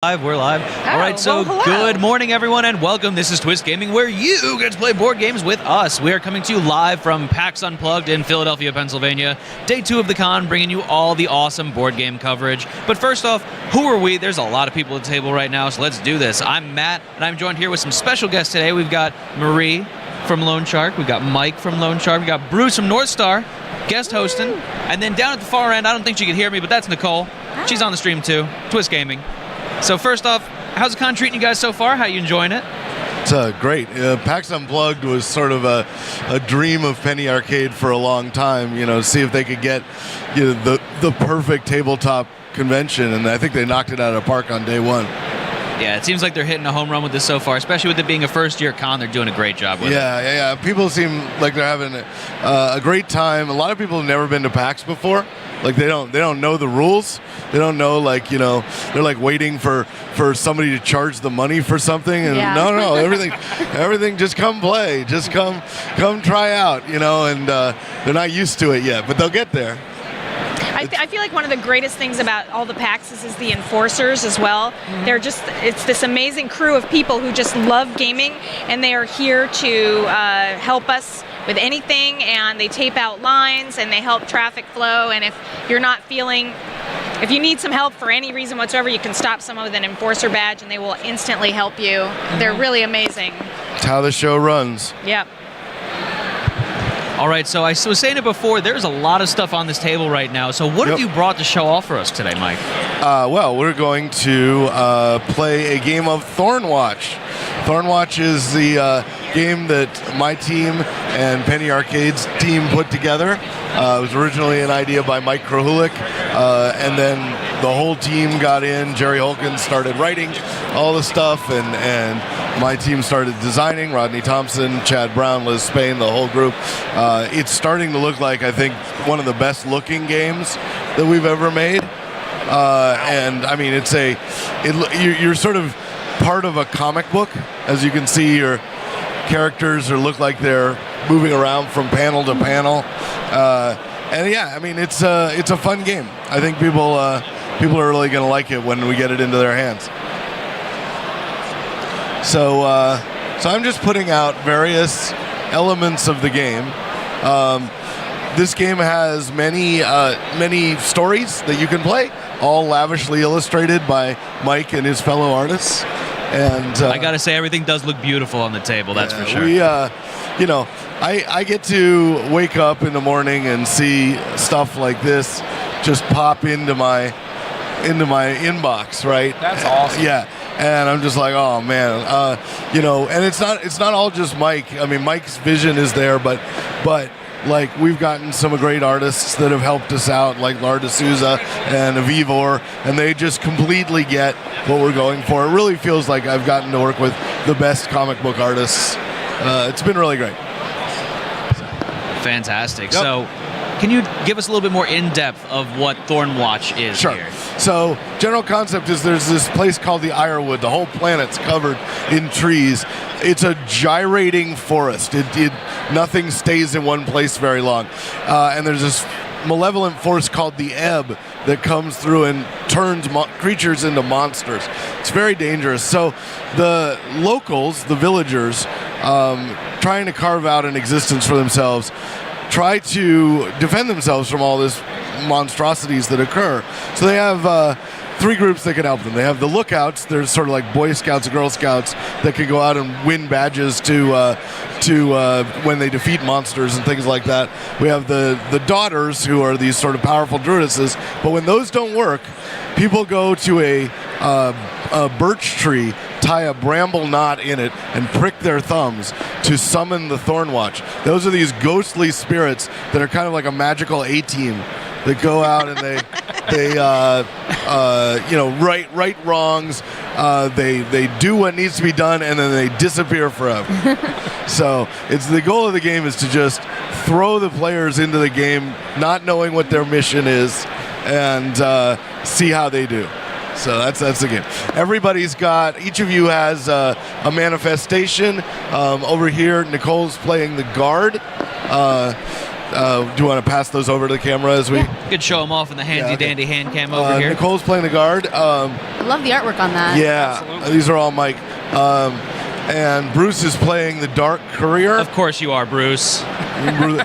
We're live. Oh, all right, so good morning, everyone, and welcome. This is Twist Gaming, where you get to play board games with us. We are coming to you live from PAX Unplugged in Philadelphia, Pennsylvania. Day 2 of the con, bringing you all the awesome board game coverage. But first off, who are we? There's a lot of people at the table right now, so let's do this. I'm Matt, and I'm joined here with some special guests today. We've got Marie from Lone Shark. We've got Mike from Lone Shark. We've got Bruce from North Star, guest hosting. And then down at the far end, I don't think she can hear me, but that's Nicole. She's on the stream too, Twist Gaming. So first off, how's the con treating you guys so far? How are you enjoying it? It's great. PAX Unplugged was sort of a dream of Penny Arcade for a long time, to see if they could get the perfect tabletop convention, and I think they knocked it out of the park on day one. Yeah, it seems like they're hitting a home run with this so far, especially with it being a first-year con. They're doing a great job with it. Yeah. People seem like they're having a great time. A lot of people have never been to PAX before. Like they don't know the rules. They don't know, they're like waiting for somebody to charge the money for something. And no, everything just come play. Just come try out, and they're not used to it yet, but they'll get there. I feel like one of the greatest things about all the PAXs is the enforcers as well. Mm-hmm. It's this amazing crew of people who just love gaming, and they are here to help us with anything, and they tape out lines and they help traffic flow. And if you need some help for any reason whatsoever, you can stop someone with an enforcer badge and they will instantly help you. Mm-hmm. They're really amazing. It's how the show runs. Yep. All right, so I was saying it before, there's a lot of stuff on this table right now. So what have you brought to show off for us today, Mike? Well, we're going to play a game of Thornwatch. Thornwatch is the game that my team and Penny Arcade's team put together. It was originally an idea by Mike Krahulik, and then the whole team got in. Jerry Holkins started writing all the stuff, and my team started designing. Rodney Thompson, Chad Brown, Liz Spain, the whole group. It's starting to look like, I think, one of the best looking games that we've ever made. And I mean, you're sort of part of a comic book. As you can see, your characters look like they're moving around from panel to panel. And yeah, I mean, it's a fun game. I think people are really going to like it when we get it into their hands. So I'm just putting out various elements of the game. This game has many stories that you can play, all lavishly illustrated by Mike and his fellow artists. And I gotta say, everything does look beautiful on the table. That's for sure. I get to wake up in the morning and see stuff like this just pop into my inbox, right? That's awesome. Yeah. And I'm just like, oh man, and it's not all just Mike. I mean, Mike's vision is there, but like we've gotten some great artists that have helped us out, like Lar D'Souza and Avivor, and they just completely get what we're going for. It really feels like I've gotten to work with the best comic book artists. It's been really great. Fantastic. Yep. So, can you give us a little bit more in-depth of what Thornwatch is Sure. here? So, general concept is there's this place called the Ironwood. The whole planet's covered in trees. It's a gyrating forest. Nothing stays in one place very long. And there's this malevolent force called the Ebb that comes through and turns creatures into monsters. It's very dangerous. So the locals, the villagers, trying to carve out an existence for themselves, try to defend themselves from all this monstrosities that occur. So they have 3 groups that can help them. They have the lookouts. There's sort of like Boy Scouts, Girl Scouts that can go out and win badges to when they defeat monsters and things like that. We have the daughters, who are these sort of powerful druidesses. But when those don't work, people go to a birch tree, tie a bramble knot in it, and prick their thumbs to summon the Thornwatch. Those are these ghostly spirits that are kind of like a magical A-team that go out and they right wrongs. They do what needs to be done, and then they disappear forever. So it's the goal of the game is to just throw the players into the game, not knowing what their mission is, and see how they do. So that's the game. Each of you has a manifestation. Over here, Nicole's playing the guard. Do you want to pass those over to the camera as we? Could show them off in the handy-dandy hand cam over here. Nicole's playing the guard. I love the artwork on that. Yeah, these are all Mike. And Bruce is playing the Dark Courier. Of course you are, Bruce.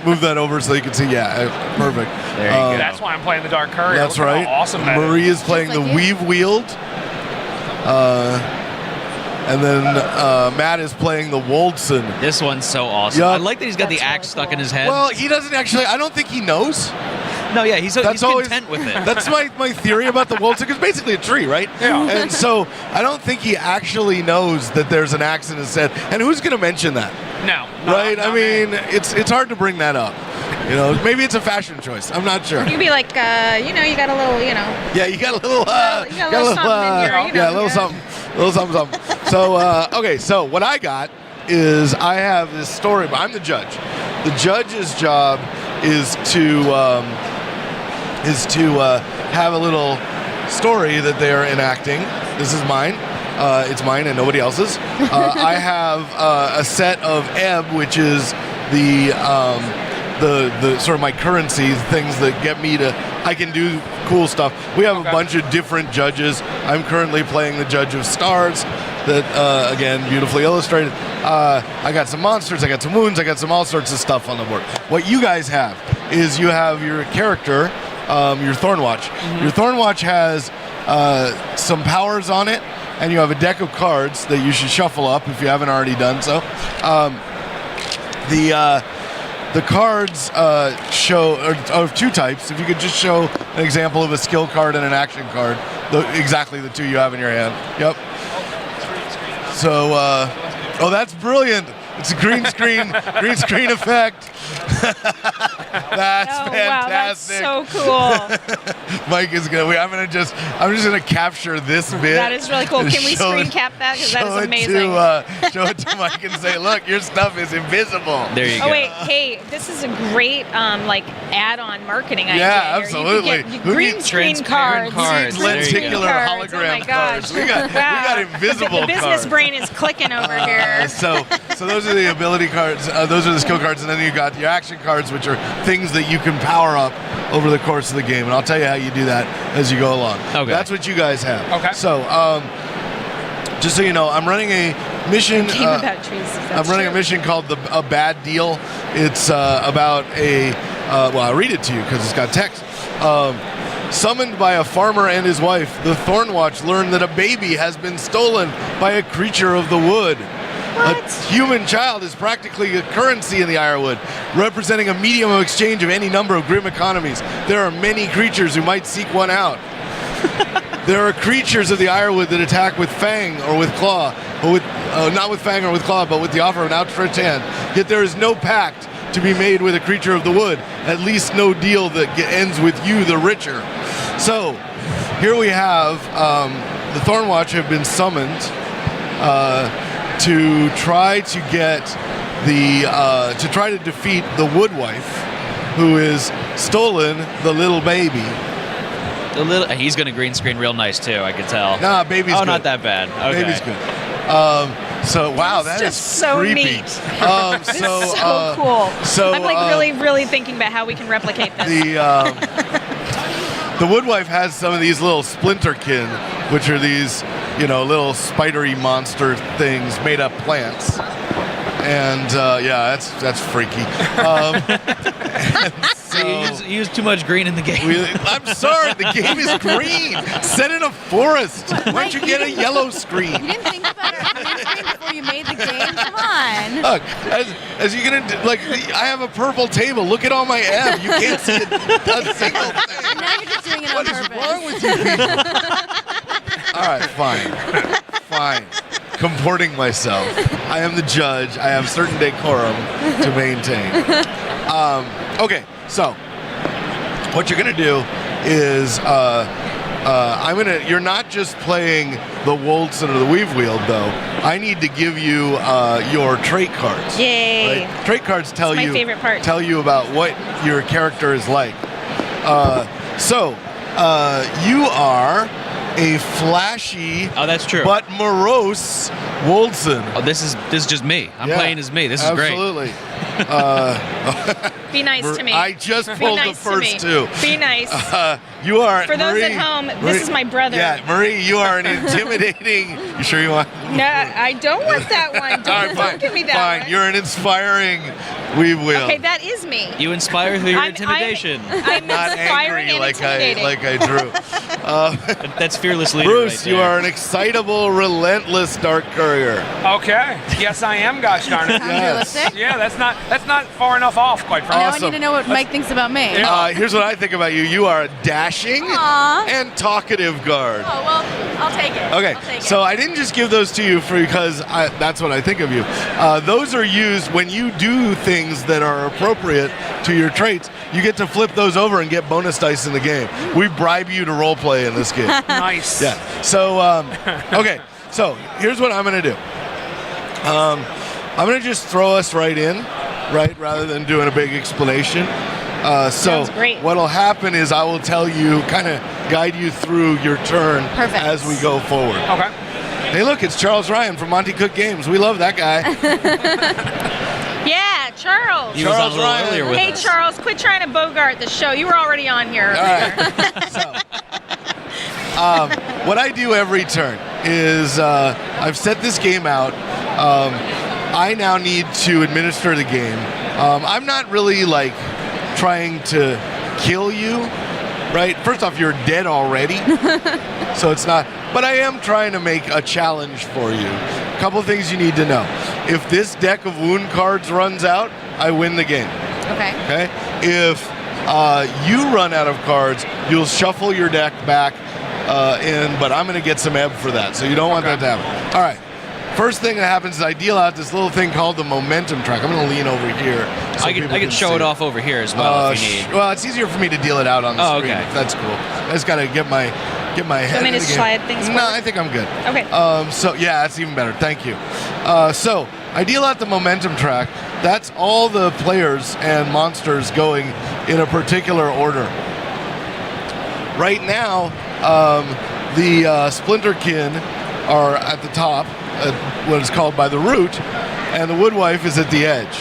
Move that over so you can see. Yeah, perfect. There you go. That's why I'm playing the Dark Courier. That's Look right. how awesome that Marie is. is playing Just the like you. Weave Wield. And then Matt is playing the Woldson. This one's so awesome. Yup. I like that he's got the That's axe really stuck in cool. his head. Well, he doesn't actually. I don't think he knows. no, yeah, he's always- content with it. That's my theory about the Woldson. It's basically a tree, right? Yeah. And so I don't think he actually knows that there's an axe in his head. And who's going to mention that? No. Right? I mean, it's hard to bring that up. You know, maybe it's a fashion choice. I'm not sure. You could be like, you got a little, Yeah, you got a little, you got a little something in your, yeah, a little something, something. So, okay, so what I got is I have this story. I'm the judge. The judge's job is to have a little story that they are enacting. This is mine. It's mine and nobody else's. I have a set of ebb, which is the sort of my currency, things that get me to, I can do cool stuff. We have a bunch of different judges. I'm currently playing the Judge of Stars that, again, beautifully illustrated. I got some monsters, I got some wounds, I got some all sorts of stuff on the board. What you guys have is you have your character, your Thornwatch. Mm-hmm. Your Thornwatch has some powers on it, and you have a deck of cards that you should shuffle up if you haven't already done so. The cards show are of two types. If you could just show an example of a skill card and an action card, exactly the two you have in your hand. Yep. So, oh, that's brilliant. It's a green screen effect. That's fantastic. Wow, that's so cool. Mike is gonna. I'm just gonna capture this bit. That is really cool. and Can we show screen it- cap that? Because that show is it amazing. Show it to Mike and say, "Look, your stuff is invisible." There you go. Oh wait, hey, this is a great add-on marketing idea. Yeah, here. absolutely. You could get Who green needs screen transparent cards. cards? There you go. Lenticular Cards. Oh my hologram gosh. cards. We got invisible The business cards. brain is clicking over here. So those are the ability cards. Those are the skill cards, and then you got your action cards, which are things that you can power up over the course of the game. And I'll tell you how you do that as you go along. Okay. That's what you guys have. Okay. So, just so you know, I'm running a mission. Game about trees. I'm running a mission called A Bad Deal. It's about well, I'll read it to you because it's got text. Summoned by a farmer and his wife, the Thornwatch learn that a baby has been stolen by a creature of the wood. What? A human child is practically a currency in the Ironwood, representing a medium of exchange of any number of grim economies. There are many creatures who might seek one out. There are creatures of the Ironwood that attack with fang or with claw, but with not with fang or with claw, but with the offer of an outstretched hand. Yet there is no pact to be made with a creature of the wood, at least no deal that ends with you, the richer. So, here we have the Thornwatch have been summoned to try to get to try to defeat the Woodwife, who is stolen the little baby. He's gonna green screen real nice too. I could tell. Nah, baby's good. not that bad. Okay. Baby's good. So wow, that is just so creepy. neat. This It's so cool. So I'm like really thinking about how we can replicate this. The Woodwife has some of these little splinterkin, which are these, little spidery monster things made up plants. And yeah, that's freaky. You use too much green in the game. I'm sorry, the game is green. Set in a forest. Why don't you get a yellow screen? You didn't think about it green screen before you made the game? Come on. Look, as you're gonna I have a purple table. Look at all my M. You can't see a single thing. And now you're just doing it on What is purpose. wrong with you people? All right, fine. Comporting myself. I am the judge. I have certain decorum to maintain. Okay, so what you're gonna do is you're not just playing the Woldson or the Weave Wield though. I need to give you your trait cards. Yay. Right? Trait cards tell That's my you favorite part. tell you about what your character is like. You are a flashy Oh, that's true. but morose Woldson. Oh, this is just me. I'm Yeah, playing as me. This is great. Absolutely. Be nice to me. I just Be pulled the nice to first me. two. Be nice. You are For those Marie, at home, this is my brother. Yeah, Marie, you are an intimidating. You sure you want? No, I don't want that one. Don't give me that fine. one. You're an inspiring weave-wheel. Okay, that is me. You inspire through your intimidation. I'm Not inspiring angry and intimidating. like I drew. That's fearless leader. Bruce, right you there. are an excitable, relentless dark courier. Okay. Yes, I am. Gosh darn it. Sounds Yes. realistic. Yeah, that's not far enough off, quite frankly. Now I Awesome. need to know what Mike thinks about me. Yeah. Here's what I think about you. You are a dashing Aw. and talkative guard. Oh, well, I'll take it. Okay, I'll take so it. I didn't just give those to you because that's what I think of you. Those are used when you do things that are appropriate to your traits. You get to flip those over and get bonus dice in the game. We bribe you to role play in this game. Nice. Yeah. So, okay. So here's what I'm going to do. I'm going to just throw us right in, right, rather than doing a big explanation. So Sounds great. what'll happen is I will tell you, kind of guide you through your turn Perfect. as we go forward. Okay. Hey, look, it's Charles Ryan from Monty Cook Games. We love that guy. Yeah, Charles. He was on a Charles little Ryan. earlier with Hey, us. Charles, quit trying to bogart the show. You were already on here. All right. So, what I do every turn is I've set this game out. I now need to administer the game. I'm not really like trying to kill you, right? First off, you're dead already, so it's not. But I am trying to make a challenge for you. A couple things you need to know. If this deck of wound cards runs out, I win the game. Okay. Okay? If you run out of cards, you'll shuffle your deck back in, but I'm going to get some ebb for that, so you don't want that to happen. All right. First thing that happens is I deal out this little thing called the momentum track. I'm going to lean over here. So I can show see it off over here as well if you need. Well, it's easier for me to deal it out on the Oh, screen. okay. If that's cool. I just got to get my head Want me in to the game. slide things No, forward? I think I'm good. Okay. So yeah, that's even better. Thank you. So I deal out the momentum track. That's all the players and monsters going in a particular order. Right now, the Splinterkin are at the top, what is called by the root, and the Woodwife is at the edge,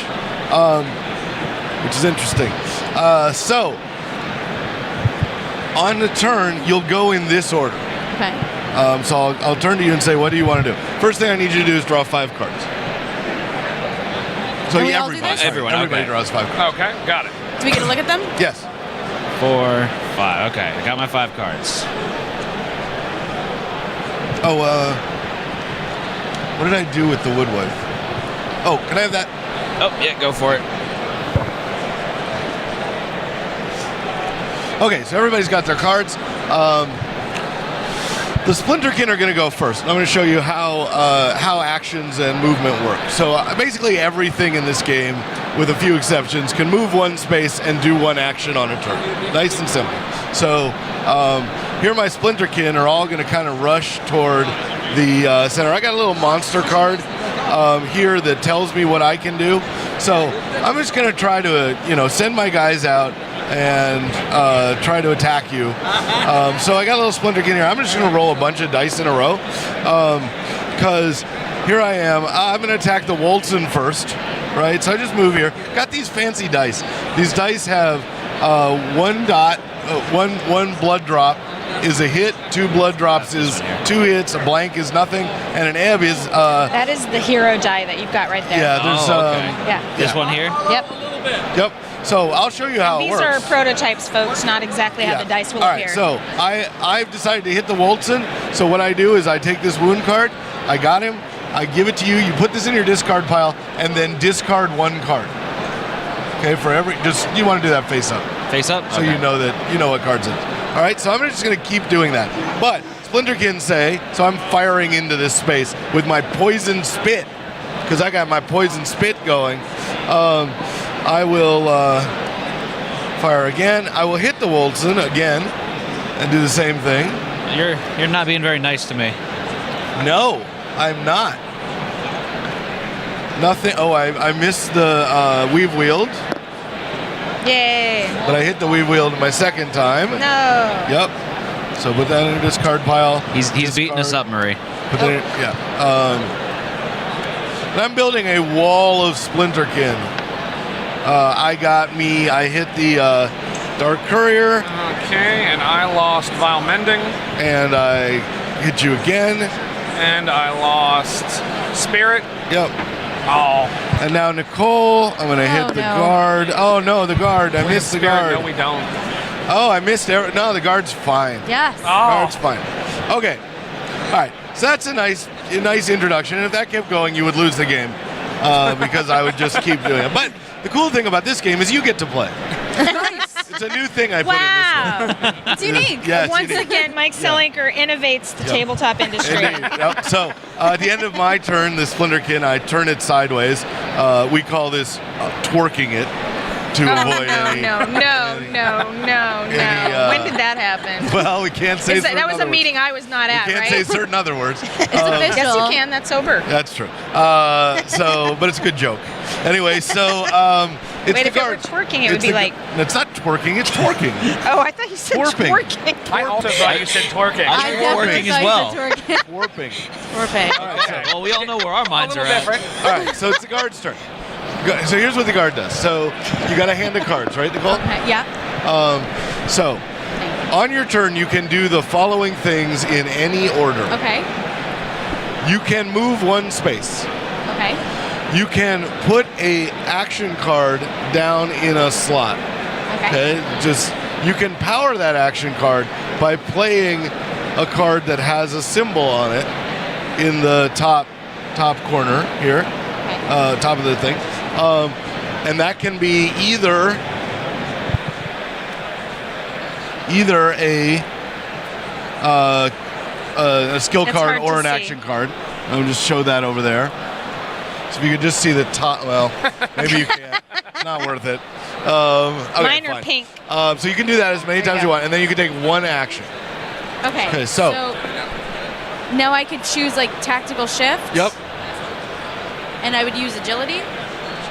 which is interesting. So on the turn, you'll go in this order. Okay. So I'll turn to you and say, what do you want to do? First thing I need you to do is draw 5 cards. So Can we all do everybody, this? everybody okay. draws 5 cards. Okay. Got it. Do we get to look at them? Yes. 4, 5. Okay, I got my 5 cards. Oh, what did I do with the Woodwife? Oh, can I have that? Oh, yeah, go for it. Okay, so everybody's got their cards. The Splinterkin are going to go first. I'm going to show you how actions and movement work. So basically everything in this game, with a few exceptions, can move 1 space and do 1 action on a turn. Nice and simple. So here my Splinterkin are all going to kind of rush toward the center. I got a little monster card here that tells me what I can do. So I'm just going to try to send my guys out and try to attack you. So I got a little Splinterkin here. I'm just going to roll a bunch of dice in a row because here I am. I'm going to attack the Wolzen first, right? So I just move here. Got these fancy dice. These dice have 1 dot, one blood drop is a hit, 2 blood drops is 2 hits, a blank is nothing, and an ebb is That is the hero die that you've got right there. yeah. There's Oh, okay. Yeah. This one here? Yep. Yep. So I'll show you how it These works. are prototypes, folks, not exactly how the dice will All appear. right, so I've decided to hit the Wolzen. So what I do is I take this wound card, I got him, I give it to you, you put this in your discard pile, and then discard 1 card. Okay, for every, you want to do that face up. Face up? So Okay. you know what cards it is. All right, so I'm just going to keep doing that. But Splinterkin say, so I'm firing into this space with my poison spit, because I got my poison spit going. I will fire again. I will hit the Wolzen again and do the same thing. You're not being very nice to me. No, I'm not. Nothing. Oh, I missed the weave wield, Yay. but I hit the weave wield my second time. No. Yep. So put that in a discard pile. He's beating us up, Murray. Put that in, yeah. And I'm building a wall of Splinterkin. I hit the Dark Courier, Okay, and I lost Vile Mending, and I hit you again. and I lost Spirit. Yep. Oh, And now Nicole, I'm going to hit the no. guard. Oh, no, the guard. I missed the Spirit. guard. No, we don't. Oh, I missed it. No, the guard's fine. Yes. Oh, Guard's fine. Okay. All right. So that's a nice introduction. And if that kept going, you would lose the game because I would just keep doing it. But the cool thing about this game is you get to play. Nice. It's a new thing I put Wow. It's unique. Yeah, it's Once unique. again, Mike Selinker innovates the tabletop industry. in this one. Yep. So at the end of my turn, the Splinterkin, I turn it sideways. We call this twerking it to avoid any. No. When did that happen? Well, we can't say certain That was other a meeting I was not at, words. We can't right? say certain other words. It's official. Yes, you can. That's sober. That's true. But it's a good joke. Anyway, so it's Wait, the if it were guard. twerking, it would It's be the- like. It's not twerking. It's twerking. Oh, I thought you said Twerping. twerking. I also thought you said twerking. I- definitely Twerking as thought you well. said twerking. Twerping. Twerping. All right. So, Well, we all know where our A minds little are at. different. all right. So it's the guard's turn. So here's what the guard does. So you got a hand of cards, right, Nicole? Okay, yeah. So on your turn, you can do the following things in any order. Okay. You can move one space. Okay. You can put a action card down in a slot. Okay. Okay, just you can power that action card by playing a card that has a symbol on it in the top corner here, Okay. top of the thing, and that can be either a skill That's card hard or to an see. action card. I'll just show that over there. So if you could just see the top, well, maybe you can't. It's not worth it. Okay, Mine are fine. pink. So you can do that as many There times as you you go. want, and then you can take one action. Okay. Okay, so- now I could choose like tactical shift. Yep. And I would use agility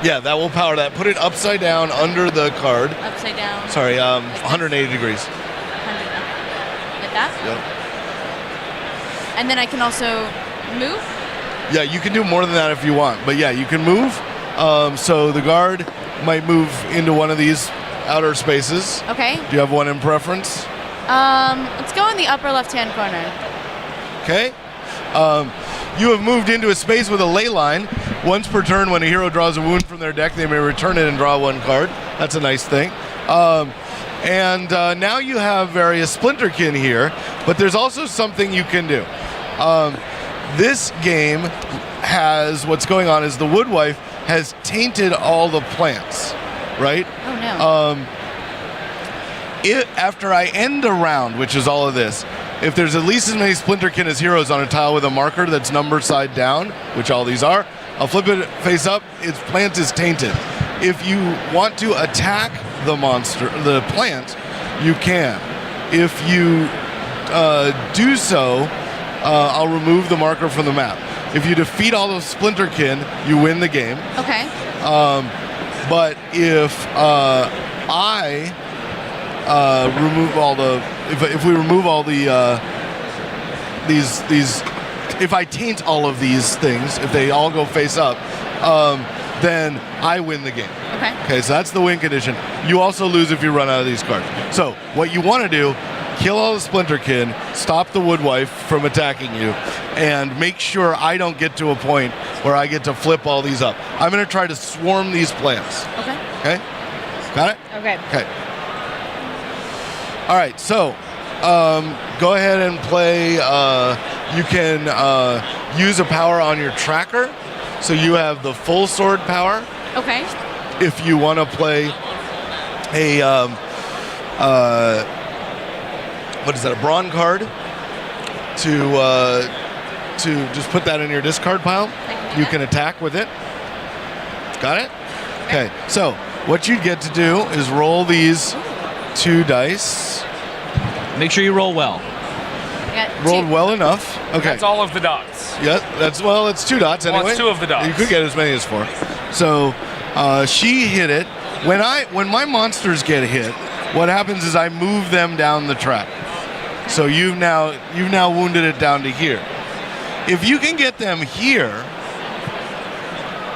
Yeah, that will power that. Put it upside down under the card. upside down. Sorry, 180 degrees. 100 like that. Yep. And then I can also move. Yeah, you can do more than that if you want, but yeah, you can move. So the guard might move into one of these outer spaces. Okay. Do you have one in preference? Let's go in the upper left-hand corner. Okay. You have moved into a space with a ley line. Once per turn, when a hero draws a wound from their deck, they may return it and draw one card. That's a nice thing. And now you have various Splinterkin here, but there's also something you can do. This game has, what's going on is the Woodwife has tainted all the plants, right? Oh no. After I end a round, which is all of this, if there's at least as many Splinterkin as heroes on a tile with a marker that's numbered side down, which all these are, I'll flip it face up, its plant is tainted. If you want to attack the plant, you can. If you do so, I'll remove the marker from the map. If you defeat all the Splinterkin, you win the game. Okay. But if I remove all the, if we remove all the these, if I taint all of these things, if they all go face up, then I win the game. Okay. Okay, so that's the win condition. You also lose if you run out of these cards. So what you want to do, kill all the Splinterkin, stop the Woodwife from attacking you, and make sure I don't get to a point where I get to flip all these up. I'm going to try to swarm these plants. Okay. Okay? Got it? Okay. Okay. All right, so go ahead and play. You can use a power on your tracker. So you have the full sword power. Okay. If you want to play a what is that? A brawn card to just put that in your discard pile. You can attack with it. Got it? Okay. So what you get to do is roll these 2 dice. Make sure you roll well. I got Rolled two. well enough. Okay. That's all of the dots. Yeah, it's 2 dots Well, anyway. it's 2 of the dots. You could get as many as 4. So she hit it. When my monsters get hit, what happens is I move them down the track. So you've now wounded it down to here. If you can get them here,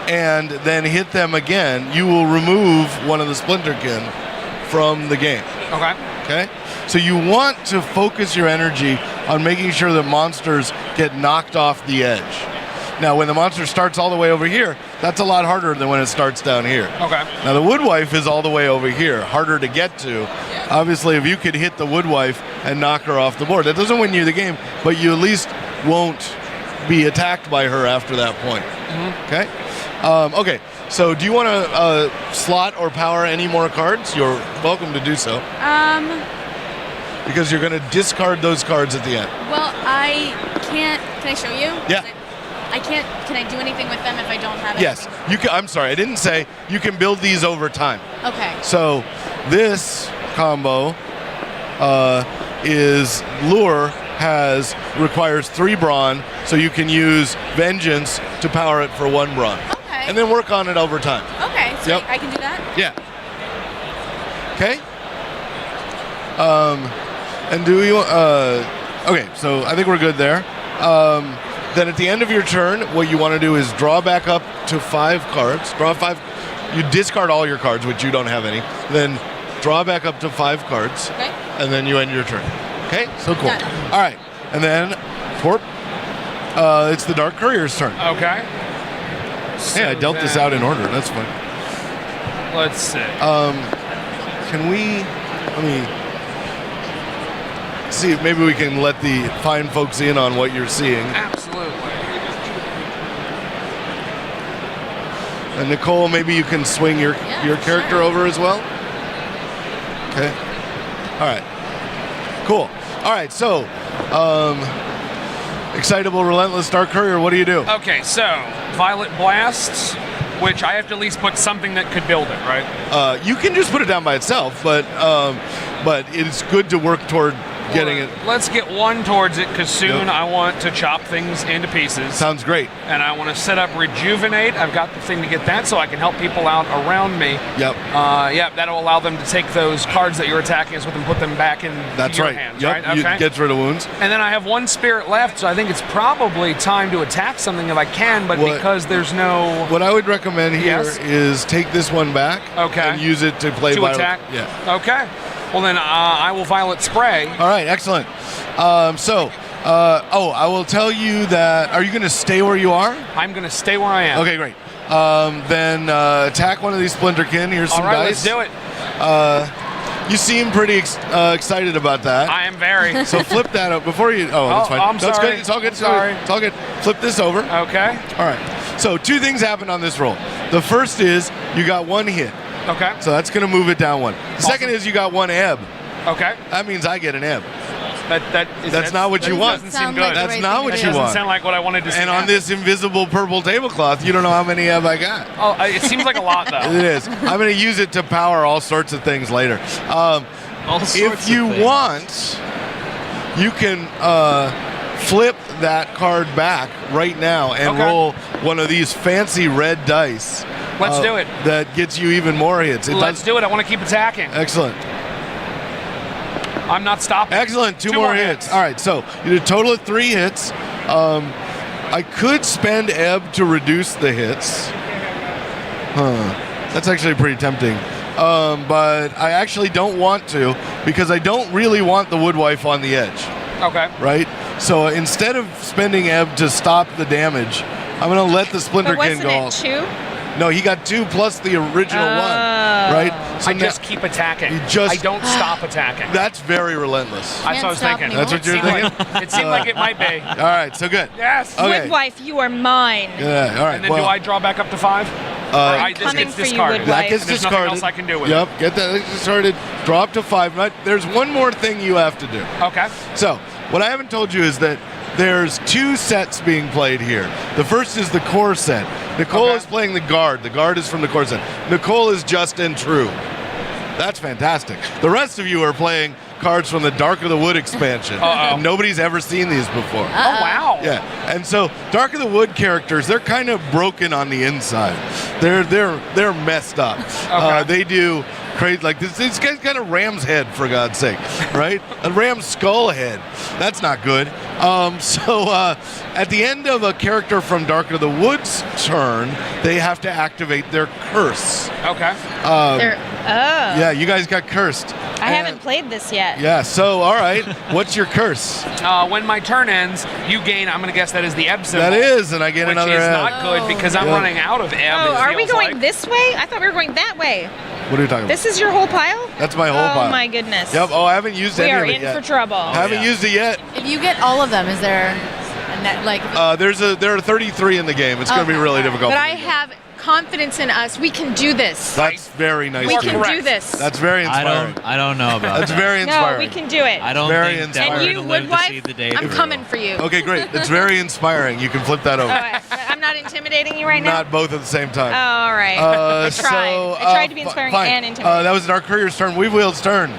and then hit them again, you will remove one of the Splinterkin from the game. Okay? So you want to focus your energy on making sure that monsters get knocked off the edge. Now, when the monster starts all the way over here, that's a lot harder than when it starts down here. Okay. Now, the Woodwife is all the way over here, harder to get to. Obviously, if you could hit the Woodwife and knock her off the board, that doesn't win you the game, but you at least won't be attacked by her after that point. Okay? Okay, so do you want to slot or power any more cards? You're welcome to do so. Because you're going to discard those cards at the end. Well, I can't. Can I show you? Yeah. I can't. Can I do anything with them if I don't have Yes, anything? you can. I'm sorry, I didn't say you can build these over time. Okay. So this combo is Lure requires 3 brawn, so you can use Vengeance to power it for 1 brawn. Okay. And then work on it over time. Okay. So Yep. I can do that. Yeah. Okay. And do we? Okay, so I think we're good there. Then at the end of your turn, what you want to do is draw back up to 5 cards. Draw 5. You discard all your cards, which you don't have any. Then draw back up to 5 cards. Okay. And then you end your turn. Okay? So cool. Got it. All right. And then, Torp, it's the Dark Courier's turn. Okay. Hey, I dealt this out in order. That's fine. Let's see. Can we? Let me see if maybe we can let the fine folks in on what you're seeing. Absolutely. And Nicole, maybe you can swing your character sure. over as well. Okay. All right. Cool. All right. So, excitable, relentless, Dark Courier. What do you do? Okay, so Violet Blast, which I have to at least put something that could build it, right? You can just put it down by itself, but it's good to work toward getting it. Let's get 1 towards it, because soon Yep. I want to chop things into pieces. Sounds great. And I want to set up Rejuvenate. I've got the thing to get that, so I can help people out around me. Yep. Yeah, that'll allow them to take those cards that you're attacking us with and put them back in That's your right. hands, Yep. right? Okay. You gets rid of wounds. And then I have 1 spirit left, so I think it's probably time to attack something if I can, but because there's no... What I would recommend here Yes. is take this one back. Okay. And use it to play to Violet. attack? Yeah. Okay. Well, then I will Violet Spray. All right. Excellent. I will tell you that. Are you going to stay where you are? I'm going to stay where I am. Okay, great. Then attack one of these Splinterkin. Here's All some right, dice. let's do it. You seem pretty excited about that. I am very. So flip that up before you. Oh, that's fine. I'm No, it's sorry. good. It's all good. I'm sorry. It's all good. Flip this over. Okay. All right. So 2 things happened on this roll. The first is you got 1 hit. Okay. So that's going to move it down 1. The second is you got 1 ebb. Okay. That means I get an ebb. That's not what you want. Doesn't seem Sound good. like the That's right not thing what to you do. Doesn't want. sound like what I wanted to see. And on happen. this invisible purple tablecloth, you don't know how many ebb I got. Oh, it seems like a lot though. It is. I'm going to use it to power all sorts of things later. All sorts If you of things. want, you can flip that card back right now and Okay. roll one of these fancy red dice. Let's do it. That gets you even more hits. Let's do it. I want to keep attacking. Excellent. I'm not stopping. Excellent. 2 more hits. All right, so you did a total of 3 hits. I could spend ebb to reduce the hits. That's actually pretty tempting. But I actually don't want to because I don't really want the Woodwife on the edge, Okay. right? So instead of spending ebb to stop the damage, I'm going to let the But Splinterkin wasn't go. it 2? No, he got 2 plus the original 1, right? So I now- just keep attacking. You just- I don't stop attacking. that's very relentless. That's what I was stop thinking. anymore. That's what you're It seemed thinking? like- it seemed like it might be. All right, so good. Yes. Okay. Woodwife, you are mine. Yeah, all right. And then well, do I draw back up to 5? Or I just coming gets for you, discarded. Woodwife. that gets There's discarded. nothing else I can do with Yep, get that discarded. Draw up to 5. There's one more thing you have to do. it. Okay. So, what I haven't told you is that there's 2 sets being played here. The first is the core set. Nicole Okay. is playing the guard. The guard is from the core set. Nicole is just and true. That's fantastic. The rest of you are playing cards from the Dark of the Wood expansion. And nobody's ever seen these before. Oh, wow. Yeah, and so Dark of the Wood characters, they're kind of broken on the inside. They're messed up. Okay. They do crazy. Like this guy's got a ram's head, for God's sake, right? A ram's skull head. That's not good. So at the end of a character from Dark of the Woods turn, they have to activate their curse. Okay. Yeah, you guys got cursed. I haven't played this yet. Yeah, so, all right. What's your curse? When my turn ends, you gain, I'm going to guess that is the ebb symbol. That is, and I get which another is ebb. not good because I'm running out of ebb. Oh, are we feels going like. this way? I thought we were going that way. What are you talking about? This is your whole pile? That's my whole pile. Oh my goodness. Yep. Oh, I haven't used We any are of it in yet. for trouble. Haven't used it yet. If you get all of them, is there a net, like? There are 33 in the game. It's going to be really difficult. But I have confidence in us. We can do this. That's very nice. We of can you. do this. That's very inspiring. I don't know about That's that. very No, inspiring. we can do it. I don't Very think that inspiring. we're And you, gonna live to Woodwife, see the day. I'm coming for you. Okay, great. It's very inspiring. You can flip that over. I'm not intimidating you right now? Not both at the same time. Oh, all right. I tried. So, I tried to be inspiring fine. and intimidating. That was Dark Courier's turn. Weavewheel's turn.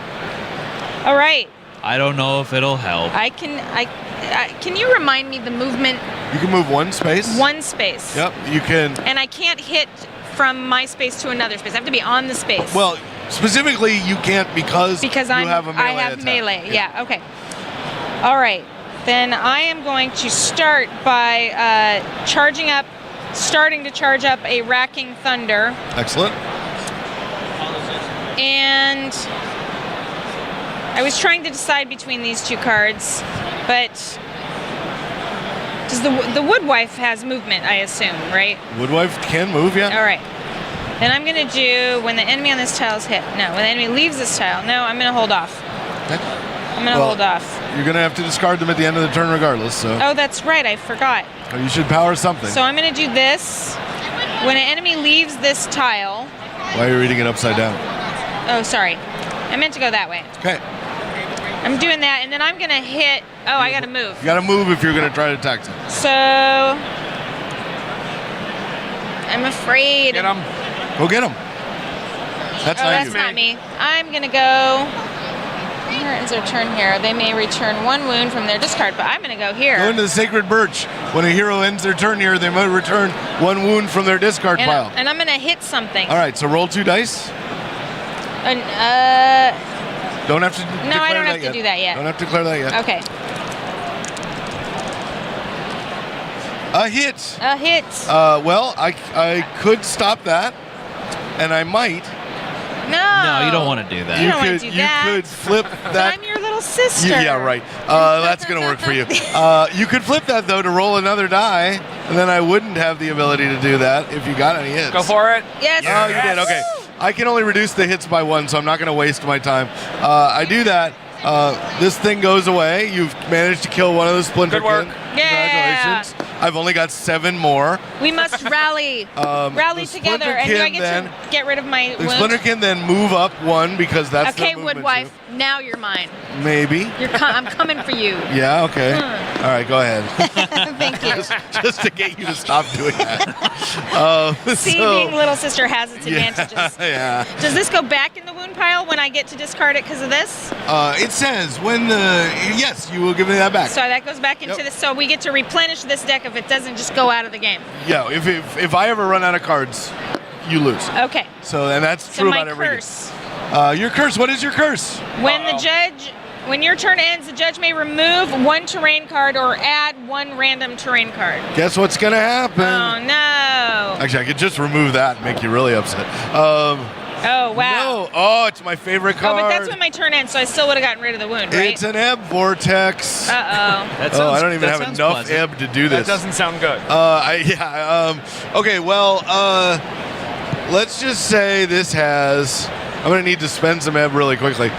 All right. I don't know if it'll help. Can you remind me the movement? You can move one space. One space. Yep. You can. And I can't hit from my space to another space. I have to be on the space. Well, specifically, you can't because you have a melee I have attack. melee. Yeah. Okay. All right. Then I am going to start by starting to charge up a Racking Thunder. Excellent. And I was trying to decide between these two cards, but because the Woodwife has movement, I assume, right? Woodwife can move, yeah. All right. Then I'm gonna do when the enemy on this tile is hit. No, when the enemy leaves this tile. No, I'm gonna hold off. Okay. I'm gonna hold off. You're gonna have to discard them at the end of the turn, regardless. So. Oh, that's right. I forgot. You should power something. So I'm gonna do this. When an enemy leaves this tile. Why are you reading it upside down? Oh, sorry. I meant to go that way. Okay. I'm doing that, and then I'm gonna hit. Oh, I gotta move. You gotta move if you're gonna try to attack them. So I'm afraid. Get him. Go get them. That's Oh, not that's you. not me. I'm gonna go. Where ends their turn here? They may return one wound from their discard, but I'm gonna go here. Go into the Sacred Birch. When a hero ends their turn here, they might return one wound from their discard pile. And I'm gonna hit something. All right, so roll 2 dice. Don't have to. No, I don't have to do that yet. Don't have to declare that yet. Okay. A hit. A hit. Well, I could stop that, and I might. No. No, you don't want to do that. You don't want to do that. You could flip But that. I'm your little sister. Yeah, right. That's going to work for you. You could flip that, though, to roll another die, and then I wouldn't have the ability to do that if you got any hits. Go for it. Yes. Oh, you did? Okay. I can only reduce the hits by 1, so I'm not going to waste my time. I do that. This thing goes away. You've managed to kill one of the Splinterkin. Good work. Yeah. Congratulations. I've only got 7 more. We must rally. Rally the together. And do I Splinterkin get then- to get rid of my The wound? Splinterkin then move up 1 because that's Okay, the movement Woodwife, now you're mine. move. Maybe. I'm coming for you. Yeah, okay. All right, go ahead. Thank you. Just to get you to stop doing that. See, being little sister has its advantages. Yeah. Does this go back in the wound pile when I get to discard it because of this? It says yes, you will give me that back. So that goes back into Yep. this. So we get to replenish this deck if it doesn't just go out of the game. Yeah, if I ever run out of cards, you lose. Okay. So and that's So true my about every game. curse. Your curse. What is your curse? When your turn ends, the judge may remove 1 terrain card or add 1 random terrain card. Guess what's gonna happen? Oh no. Actually, I could just remove that and make you really upset. Oh wow. No. Oh, it's my favorite Oh, card. but that's when my turn ends, so I still would have gotten rid of the wound, right? It's an ebb vortex. Uh-oh. That Oh, I don't even that have sounds enough pleasant. ebb to do That this. doesn't sound good. Okay, well, let's just say this has. I'm gonna need to spend some ebb really quickly.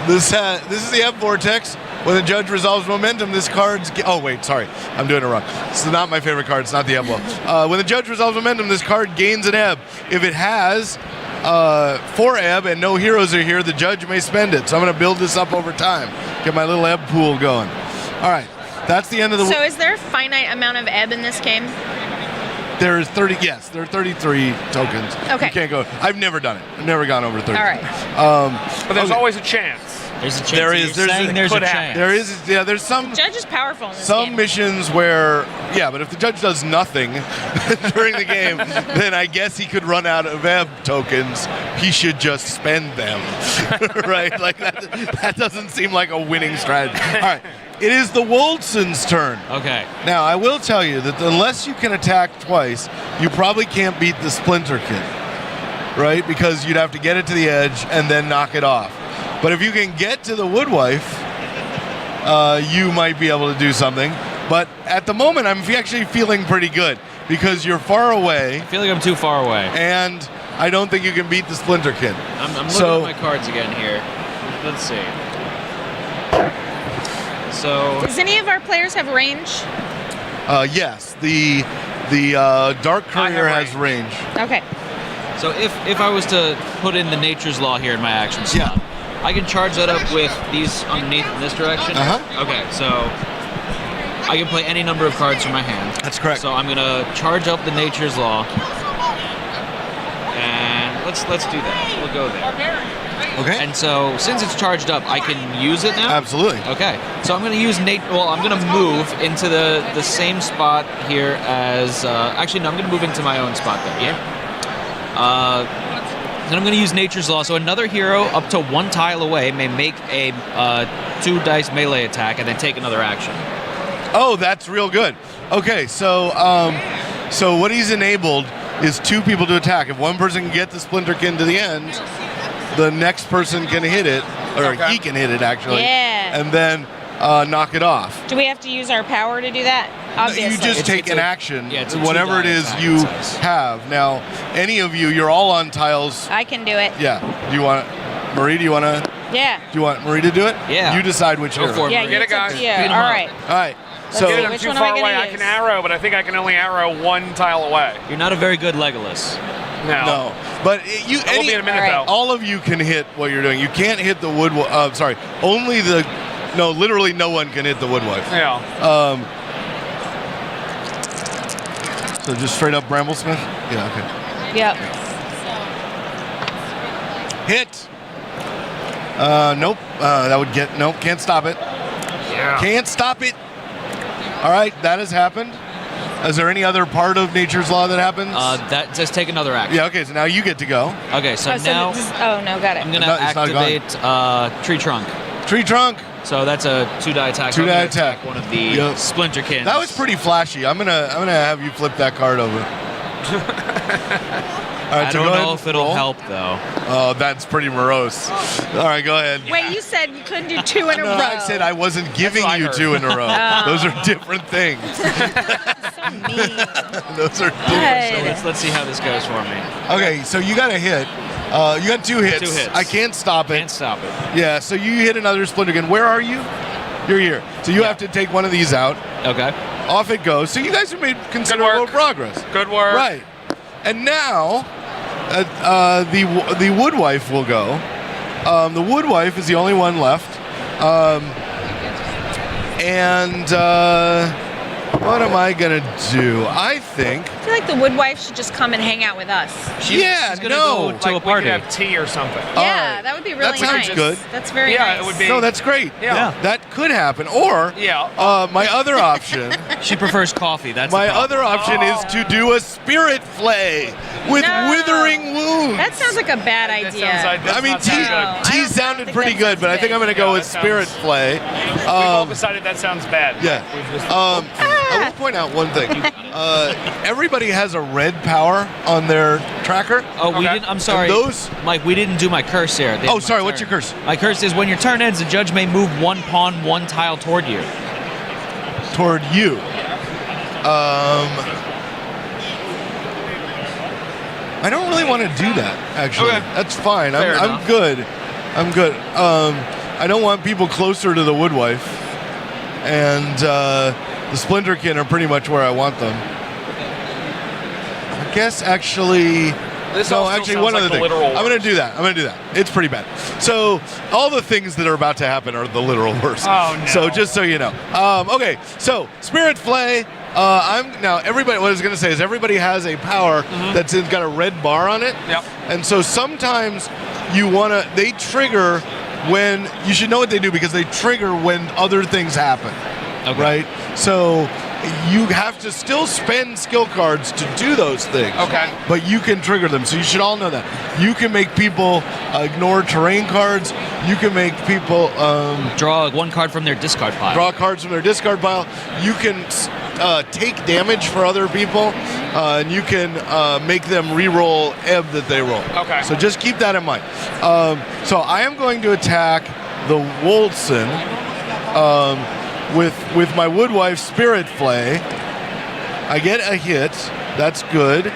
This is the ebb vortex. When the judge resolves momentum, this card's. Oh wait, sorry, I'm doing it wrong. This is not my favorite card. It's not the ebb well. When the judge resolves momentum, this card gains an ebb. If it has 4 ebb and no heroes are here, the judge may spend it. So I'm gonna build this up over time. Get my little ebb pool going. All right, that's the end of the. So is there a finite amount of ebb in this game? There is 30. Yes, there are 33 tokens. Okay. You can't go. I've never done it. I've never gone over 30. All right. But there's okay. always a chance. There's a chance. There that is- you're there's saying a- there's a could happen. chance. There is. Yeah. There's some. Judge is powerful in this Some game. missions where Yeah, but if the judge does nothing during the game, then I guess he could run out of ebb tokens. He should just spend them, right? Like that doesn't seem like a winning strategy. All right, it is the Woldson's turn. Okay. Now, I will tell you that unless you can attack twice, you probably can't beat the Splinterkin, right? Because you'd have to get it to the edge and then knock it off. But if you can get to the Woodwife, you might be able to do something. But at the moment, I'm actually feeling pretty good because you're far away. I feel like I'm too far away. And I don't think you can beat the Splinterkin. I'm looking at my cards again here. Let's see. So, Does any of our players have range? Yes, the Dark Courier has range. Okay. so if I was to put in the Nature's Law here in my action slot, I can charge that up with these underneath in this direction. Okay, so I can play any number of cards from my hand. That's correct. So I'm gonna charge up the Nature's Law, and let's do that. We'll go there. Okay. And so since it's charged up, I can use it now. Absolutely. Okay, so I'm gonna use I'm gonna move into the same spot here as actually no, I'm gonna move into my own spot then. Yeah. Then I'm going to use Nature's Law. So another hero up to one tile away may make a 2 dice melee attack and then take another action. Oh, that's real good. Okay, so so what he's enabled is 2 people to attack. If one person can get the Splinterkin to the end, the next person can hit it, or he can hit it actually, and then knock it off. Do we have to use our power to do that? Obviously. You just take an action, it's a whatever it is you have. Now, any of you're all on tiles. I can do it. Yeah. Do you want Marie? Do you want to? Yeah. Do you want Marie to do it? Yeah. You decide which hero. Go for it, Yeah, Marie. you Get it, guys. Yeah. Beat 'em All up. right. All right. Let's So see, I'm which too one am I far gonna away. I use? can arrow, but I think I can only arrow 1 tile away. You're not a very good Legolas. no, but you That will be in a minute, All right. though. all of you can hit what you're doing. You can't hit the wood. Sorry, only the. No, literally no one can hit the Woodwife. Yeah. So just straight up Bramblesmith? Yeah, okay. Yep. Hit! Nope. That would get... Nope, can't stop it. Yeah. Can't stop it! Alright, that has happened. Is there any other part of Nature's Law that happens? That says take another action. Yeah, okay, so now you get to go. Okay, so Oh, now no, got it. I'm going to It's not gone. activate Tree Trunk. Tree Trunk! So that's a 2-die attack. 2-die I'm gonna attack. One of the Yep. Splinterkins. That was pretty flashy. I'm gonna have you flip that card over. All right, I so don't go ahead know and if it'll roll. help though. Oh, that's pretty morose. All right, go ahead. Wait, you said you couldn't do 2 in a No, row. I said I wasn't giving what I you heard. 2 in a row. Oh. Those are different things. So mean. Those are different. Good. Let's see how this goes for me. Okay, so you got a hit. You got 2 hits. 2 hits. I can't stop it. Can't stop it. Yeah, so you hit another Splinterkin. Where are you? You're here. So you have to take one of these out. Okay. Off it goes. So you guys have made considerable progress. Good work. Right. And now, the Woodwife will go. The Woodwife is the only one left. What am I gonna do? I think. I feel like the Woodwife should just come and hang out with us. She's gonna go to Like a we party. could have tea or something. All Yeah, right. that would be really That sounds nice. good. That's very Yeah, nice. it would be. No, that's great. Yeah. That could happen. Or Yeah. my other option. She prefers coffee. That's My the problem. other option is to do a spirit flay with No. withering wounds. That sounds like a bad That idea. sounds like that's I mean, not so good. T I sounded think pretty that good, sounds but I think good. I'm going to go Yeah, with that spirit flay. We've all decided that sounds bad. Yeah. We've just, I will point out one thing. Everybody has a red power on their tracker. Oh, we Okay. didn't. I'm sorry, And those- Mike. We didn't do my curse here. Oh, sorry. What's your curse? My curse is when your turn ends, the judge may move 1 pawn, 1 tile toward you. Toward you. I don't really want to do that, actually. Okay. That's fine. Fair I'm enough. good. I'm good. I don't want people closer to the Woodwife. And the Splinterkin are pretty much where I want them. I guess, actually... This No, all still actually, sounds one like other the thing. literal I'm going worst. to do that. I'm going to do that. It's pretty bad. So, all the things that are about to happen are the literal worst. Oh, no. So, just so you know. Okay, so, Spirit Flay. Now, everybody, what I was going to say is everybody has a power that's got a red bar on it. Yep. And so, sometimes you want to, they trigger when, you should know what they do because they trigger when other things happen. Okay. Right? So, you have to still spend skill cards to do those things. Okay. But you can trigger them, so you should all know that. You can make people ignore terrain cards. You can make people Draw one card from their discard pile. draw cards from their discard pile. You can take damage for other people, and you can make them re-roll ebb that they roll. Okay. So just keep that in mind. So I am going to attack the Woldson with my Woodwife Spirit Flay. I get a hit. That's good.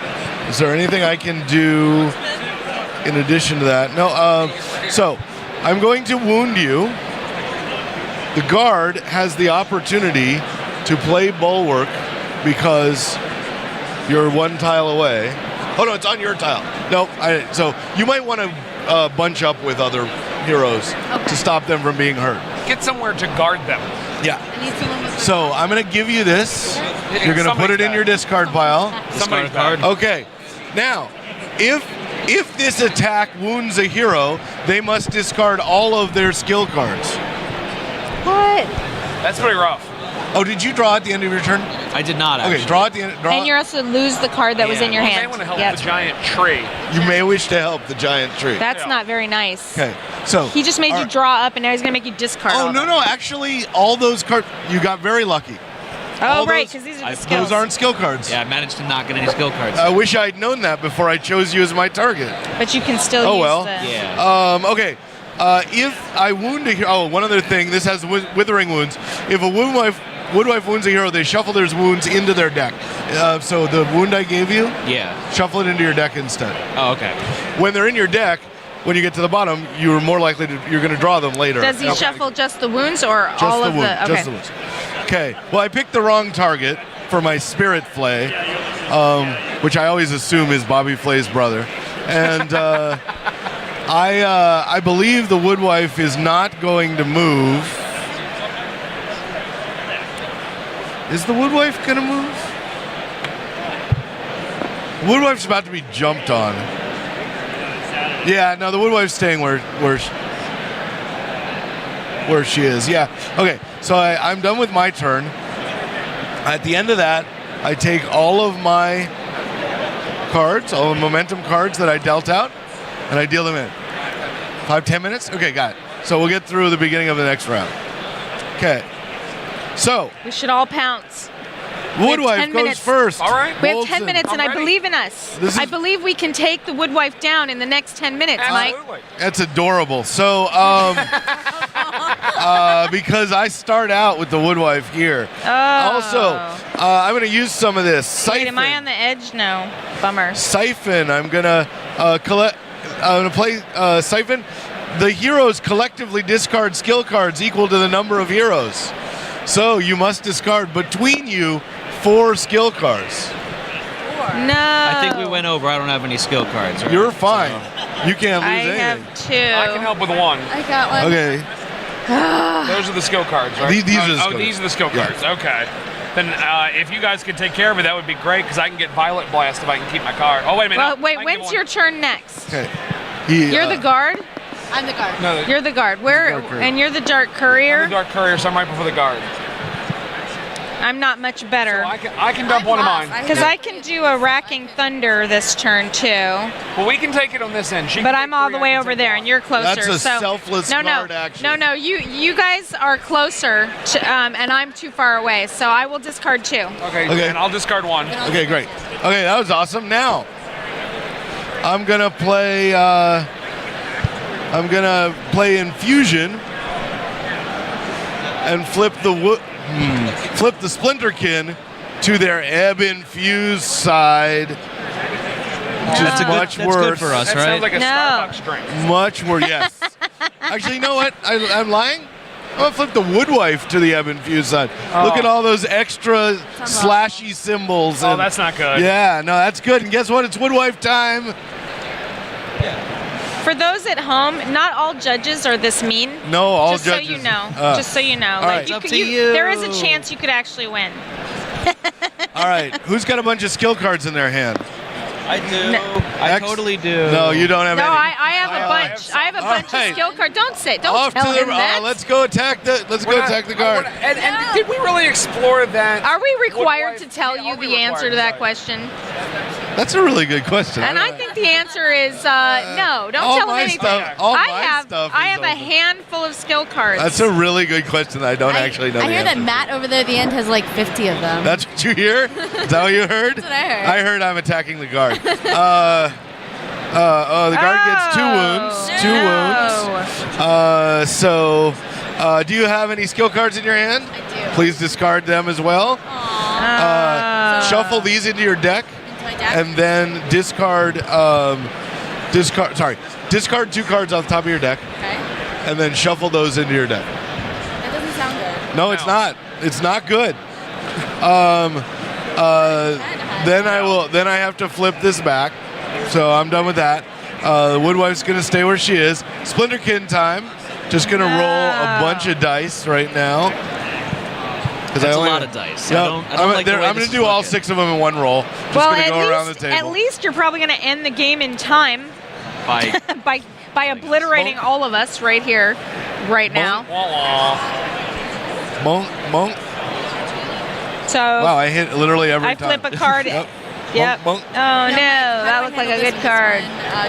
Is there anything I can do in addition to that? No. So I'm going to wound you. The guard has the opportunity to play Bulwark because you're one tile away. Oh no, it's on your tile. No, so you might want to bunch up with other heroes to stop them from being hurt. Get somewhere to guard them. Yeah. So I'm going to give you this. You're going to put it in your discard pile. Somebody's card. Okay. Now, if this attack wounds a hero, they must discard all of their skill cards. What? That's pretty rough. Oh, did you draw at the end of your turn? I did not, actually. Okay, draw at the end. Draw. And you also lose the card that was in your You hand. may want to help Yep. the giant tree. You may wish to help the giant tree. That's Yeah. not very nice. Okay, so He just made you draw up, and now he's going to make you discard Oh all no, of no! Actually, all those cards you got very lucky. them. all Oh, right, those- because these are I- the skills. Those aren't skill cards. Yeah, I managed to not get any skill cards. I wish I'd known that before I chose you as my target. But you can still Oh, use well. the... Yeah. Okay. If I wound a hero, one other thing. This has withering wounds. If a Woodwife wounds a hero, they shuffle their wounds into their deck. So the wound I gave you, Yeah. shuffle it into your deck instead. Oh, okay. When they're in your deck, when you get to the bottom, you're more likely you're going to draw them later. Does he Okay. shuffle just the wounds or Just all the of wound. the... Okay. Just the wounds. Okay. Well, I picked the wrong target for my Spirit Flay, which I always assume is Bobby Flay's brother, and I believe the Woodwife is not going to move. Is the Woodwife going to move? Woodwife's about to be jumped on. Yeah, no, the Woodwife's staying where she is. Yeah. Okay, so I'm done with my turn. At the end of that, I take all of my cards, all the momentum cards that I dealt out, and I deal them in. 5-10 minutes? Okay, got it. So we'll get through the beginning of the next round. Okay. So, We should all pounce. Woodwife 10 goes minutes. first. All right. We have Woldson. 10 minutes, and I'm I ready. believe in us. This is- I believe we can take the Woodwife down in the next 10 minutes, Mike. Absolutely. That's adorable. So, because I start out with the Woodwife here. Oh. Also, I'm going to use some of this. Siphon. Wait, am I on the edge? No. Bummer. Siphon. I'm going to collect. I'm going to play Siphon. The heroes collectively discard skill cards equal to the number of heroes. So you must discard between you 4 skill cards. No. I think we went over. I don't have any skill cards. Right? You're fine. You can't I lose anything. have 2. I can help with one. I got one. Okay. Those are the skill cards, right? These are the skill these are the skill Yeah. cards. Okay. Then if you guys could take care of it, that would be great because I can get Violet Blast if I can keep my card. Oh, wait a minute. Well, no, wait, I can when's get your one. turn next? Okay. You're the guard? I'm the guard. No, You're the guard. Where? Dark Courier. And you're the Dark I'm Courier? the Dark Courier, so I'm right before the guard. I'm not much better. So I can dump one of mine. Because I can do a Racking Thunder this turn, too. Well, we can take it on this end. She But can I'm take all 3, the I way can over take there, one. and you're closer. That's a so selfless no, guard action. No, you guys are closer, and I'm too far away. So I will discard 2. Okay, Okay. and I'll discard one. Okay, great. Okay, that was awesome. Now, I'm gonna play. Infusion and flip the Splinterkin to their ebb infused side, which That's is much that's worse. good for us, That right? sounds like a No. Starbucks drink. Much worse. Yes. Actually, you know what? I'm lying. I'm gonna flip the Woodwife to the ebb infused side. Look at all those extra slashy symbols. Oh, and- that's not good. Yeah, no, that's good. And guess what? It's Woodwife time. For those at home, not all judges are this mean. No, all just judges. so you know. Just so you know. all right. It's up to you. There is a chance you could actually win. All right. Who's got a bunch of skill cards in their hand? I do. No. I totally do. No, you don't have No, any. I have a bunch. I have a bunch Alright. of skill cards. Don't Off tell to him the. that. Let's go attack the. Let's go attack the guard. And did we really explore that? Are we required Woodwife- to tell Yeah, you are we the answer to that required? question? That's a really good question. And I think the answer is no. Don't all tell him my anything. stuff- all I my have stuff I is have a open. handful of skill cards. That's a really good question. I don't actually know. I the hear that answer. Matt over there at the end has like 50 of them. That's what you hear? Is that what you heard? That's what I heard. I heard I'm attacking the guard. The guard gets 2 wounds. 2 wounds. So, do you have any skill cards in your hand? I do. Please discard them as well. Shuffle these into your deck, Into my deck? and then discard 2 cards off the top of your deck, Okay. and then shuffle those into your deck. That doesn't sound good. No, it's not. It's not good. Then I have to flip this back. So I'm done with that. The Woodwife's gonna stay where she is. Splinterkin time. Just gonna roll a bunch of dice right now. That's a lot of dice. Yeah, I don't like the way I'm gonna this do is all looking. 6 of them in one roll. Just Well, gonna go around the table. at least you're probably going to end the game in time By by obliterating all of us right here, right now. Monk. So Wow, I hit literally every I time. flip a card. Yep. Yep. Monk. Oh no, that looked like a good card.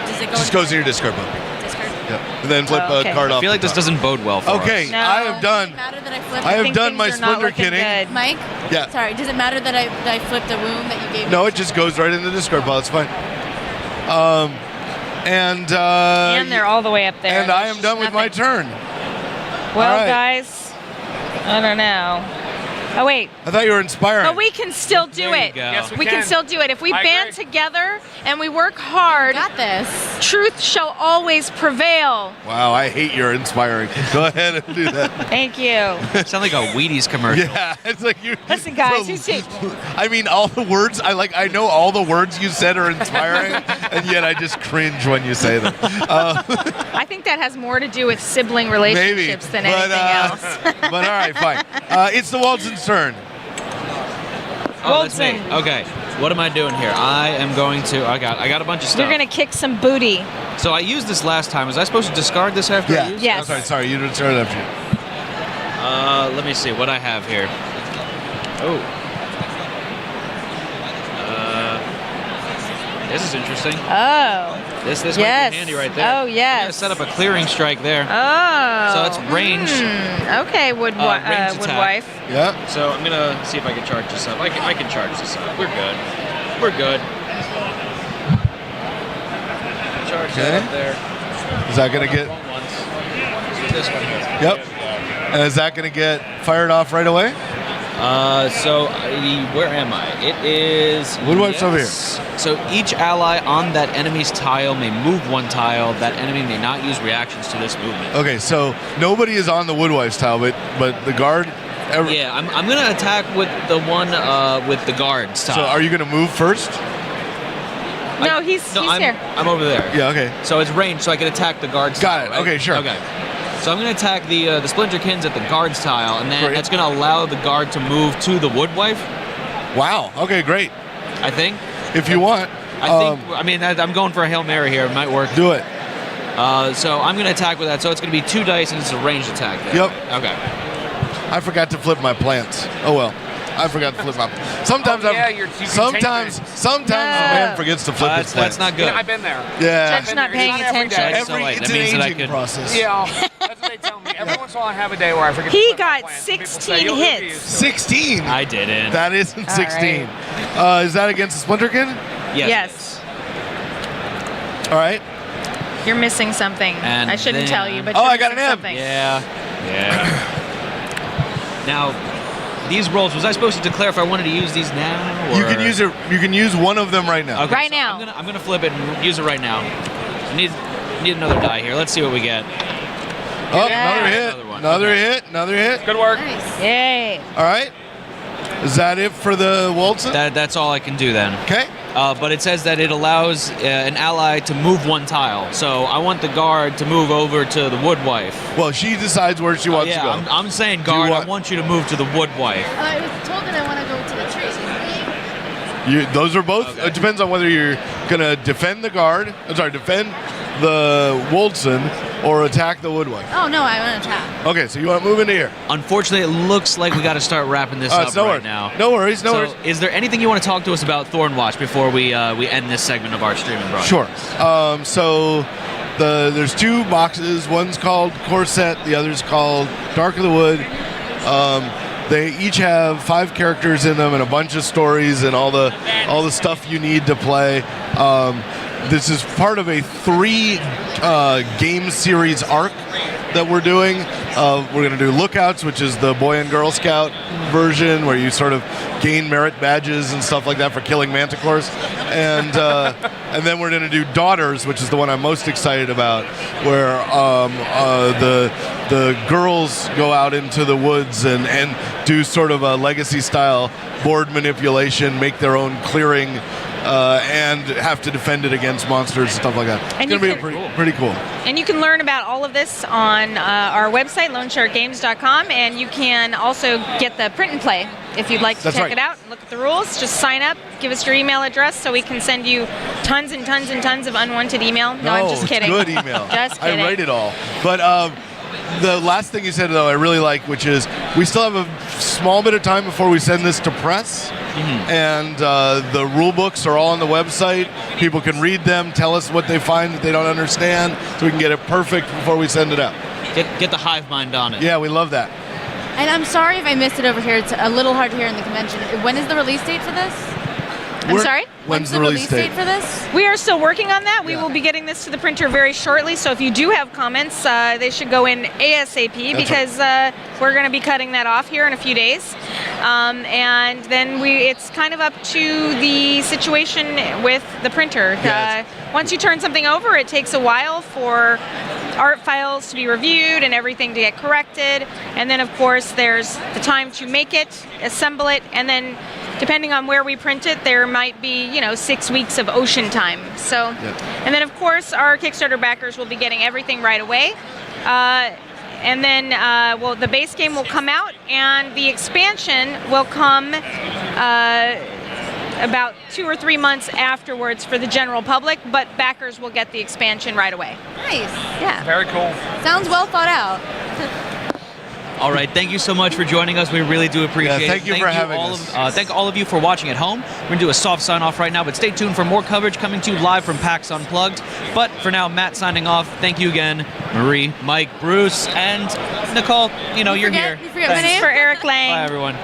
Does it go Just goes in your discard book. discard? Yep. And then flip Oh, okay. a card off. I feel like the this top. doesn't bode well for Okay, us. No. I have done. Does it matter that I flipped? I have think done things my are not looking Splinterkinning. good. Mike? Yeah. Sorry, does it matter that I flipped a wound that you gave me? No, it just goes right in the discard pile. It's fine. And they're all the way up there. and I am There's done with my nothing. turn. Well, All right. guys, I don't know. Oh wait, I thought you were inspiring. but we can still do There you it. go. Yes, We can still do it if we I band agree. together and we work hard. Got this. Truth shall always prevail. Wow, I hate your inspiring. Go ahead and do that. Thank you. Sound like a Wheaties commercial. Yeah, it's like you. Listen, guys, so- who's it? I mean, all the words I know all the words you said are inspiring, and yet I just cringe when you say them. I think that has more to do with sibling Maybe, relationships than anything else. But all right, fine. It's the Walton's turn. Oh, that's me. Wilson. Okay. What am I doing here? I am going to. I got a bunch of stuff. You're gonna kick some booty. So I used this last time. Was I supposed to discard this after I Yeah. used Yes. Sorry, you didn't start it after you. it? Let me see what I have here. Oh. This is interesting. Oh. This might Yes. be handy right there. Oh, yes. I'm gonna set up a clearing strike there. Oh. So it's range. Okay, Range attack. woodwife. Yeah. So I'm gonna see if I can charge this up. I can charge this up. We're good. We're good. Charge Okay. that up there. Is that gonna get? Wrong ones. Let's do this one here. Yep. And is that gonna get fired off right away? Where am I? It is. Woodwife's over here. So each ally on that enemy's tile may move one tile. That enemy may not use reactions to this movement. Okay, so nobody is on the Woodwife's tile, but the guard. Yeah, I'm gonna attack with the one with the guards tile. So are you gonna move first? No, he's I'm, there. I'm over there. Yeah. Okay. So it's range, so I can attack the guards. Got tile, it. right? Okay, sure. Okay. So I'm gonna attack the Splinterkins at the guards tile, and then Great. that's gonna allow the guard to move to the Woodwife. Wow. Okay, great. I think. If you want, I think. I mean, I'm going for a Hail Mary here. It might work. do it. So I'm gonna attack with that. So it's gonna be 2 dice, and it's a ranged attack. There. Yep. Okay. I forgot to flip my plants. Oh well. I forgot to flip my. Sometimes Oh, yeah, I'm. you can Sometimes take a man forgets to flip his plants. That's not good. Yeah, I've been there. Yeah. Judge's not paying Not every attention. day. So, wait, It's that an means that I aging could- process. Yeah, that's what they tell me. Every once in a while I have a day where I forget He to flip my got plans. People say, 16 "You'll get hits. used to it." 16. I didn't. That isn't All 16. Is that against the Splinterkin? Yes. All right. You're missing something. And I shouldn't then- tell you, but Oh, you're I got missing an M. something. Yeah. Yeah. Now, these rolls, was I supposed to declare if I wanted to use these now? You or- can use it. You can use one of them right now. Okay, Right so now. I'm gonna flip it and use it right now. I need another die here. Let's see what we get. Oh, Yeah. another hit. Another one. Another Okay. hit. Another hit. Good work. Nice. Yay. All right. Is that it for the Walton? That's all I can do then. Okay. But it says that it allows an ally to move one tile. So I want the guard to move over to the Woodwife. Well, she decides where she wants yeah, to go. I'm saying you guard. want- I want you to move to the Woodwife. I was told that I want to go to the tree. Those are both. Okay. It depends on whether you're gonna defend the guard. Defend the Woldson or attack the Woodwife. Oh no, I want to attack. Okay, so you want to move into here. Unfortunately, it looks like we got to start wrapping this up right now. No worries, no So, worries. is there anything you want to talk to us about Thornwatch before we end this segment of our streaming broadcast? Sure. So there's 2 boxes. One's called Corset, the other's called Dark of the Wood. They each have 5 characters in them and a bunch of stories and all the stuff you need to play. This is part of a 3 game series arc that we're doing. We're going to do Lookouts, which is the Boy and Girl Scout version, where you sort of gain merit badges and stuff like that for killing manticores. And then we're going to do Daughters, which is the one I'm most excited about, where the girls go out into the woods and do sort of a legacy-style board manipulation, make their own clearing, and have to defend it against monsters and stuff like that. And It's going to be pretty cool. And you can learn about all of this on our website, lonesharkgames.com, and you can also get the print and play if you'd like to That's check right. it out. Look at the rules. Just sign up. Give us your email address so we can send you tons and tons and tons of unwanted email. No, I'm just kidding. Good email. Just kidding. I write it all. But the last thing you said, though, I really like, which is we still have a small bit of time before we send this to press. And the rule books are all on the website. People can read them, tell us what they find that they don't understand, so we can get it perfect before we send it out. Get the hive mind on it. Yeah, we love that. And I'm sorry if I missed it over here. It's a little hard to hear in the convention. When is the release date for this? I'm sorry? When's the release date for this? We are still working on that. We Yeah. will be getting this to the printer very shortly. So if you do have comments, they should go in ASAP because we're going to be cutting that off here in a few days. And then it's kind of up to the situation with the printer. Yes. Once you turn something over, it takes a while for art files to be reviewed and everything to get corrected. And then, of course, there's the time to make it, assemble it, and then depending on where we print it, there might be, 6 weeks of ocean time. So, and then of course our Kickstarter backers will be getting everything right away. And then, the base game will come out, and the expansion will come about 2 or 3 months afterwards for the general public, but backers will get the expansion right away. Nice. Yeah. Very cool. Sounds well thought out. All right, thank you so much for joining us. We really do appreciate it. Thank you for having all us. Thank all of you for watching at home. We're going to do a soft sign-off right now, but stay tuned for more coverage coming to you live from PAX Unplugged. But for now, Matt signing off. Thank you again, Marie, Mike, Bruce, and Nicole. You're here. You forget my Thanks. name? For Eric Lang. Bye, everyone.